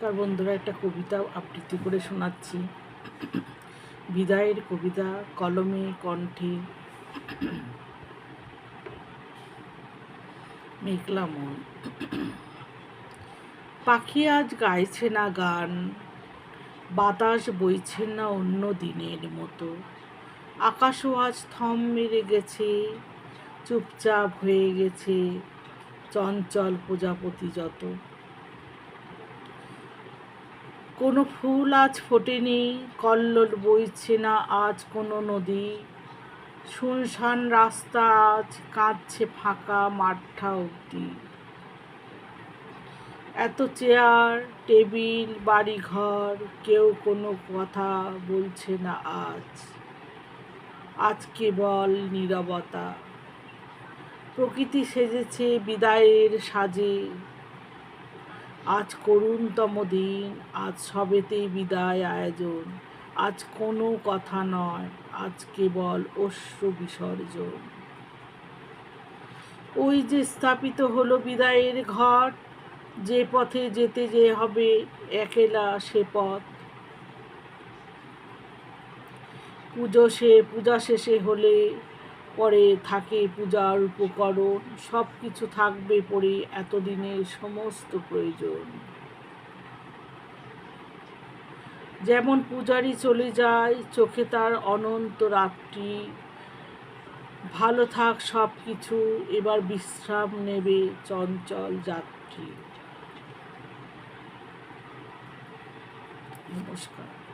নমস্কার বন্ধুরা, একটা কবিতা আবৃত্তি করে শোনাচ্ছি। বিদায়ের কবিতা, কলমে কণ্ঠে মেঘলা মন। পাখি আজ গাইছে না গান, বাতাস বইছে না অন্য দিনের মতো। আকাশও আজ থম মেরে গেছে, চুপচাপ হয়ে গেছে চঞ্চল প্রজাপতি যত। কোনো ফুল আজ ফোটেনি, কল্লোল বইছে না আজ কোনো নদী। শুনশান রাস্তা আজ কাঁদছে ফাঁকা মাঠটা অবধি। এত চেয়ার টেবিল বাড়িঘর, কেউ কোনো কথা বলছে না আজ। আজ কেবল নীরবতা। প্রকৃতি সেজেছে বিদায়ের সাজে। আজ করুণতম দিন, আজ সবেতেই বিদায় আয়োজন। আজ কোনো কথা নয়, আজ কেবল অশ্রু বিসর্জন। ওই যে স্থাপিত হলো বিদায়ের ঘর, যে পথে যেতে যে হবে একেলা সে পথ। পূজা শেষে হলে পরে থাকে পূজার উপকরণ। সব কিছু থাকবে পরে এতদিনের সমস্ত প্রয়োজন। যেমন পূজারি চলে যায় চোখে তার অনন্ত রাত্রি। ভালো থাক সব কিছু, এবার বিশ্রাম নেবে চঞ্চল যাত্রী। নমস্কার।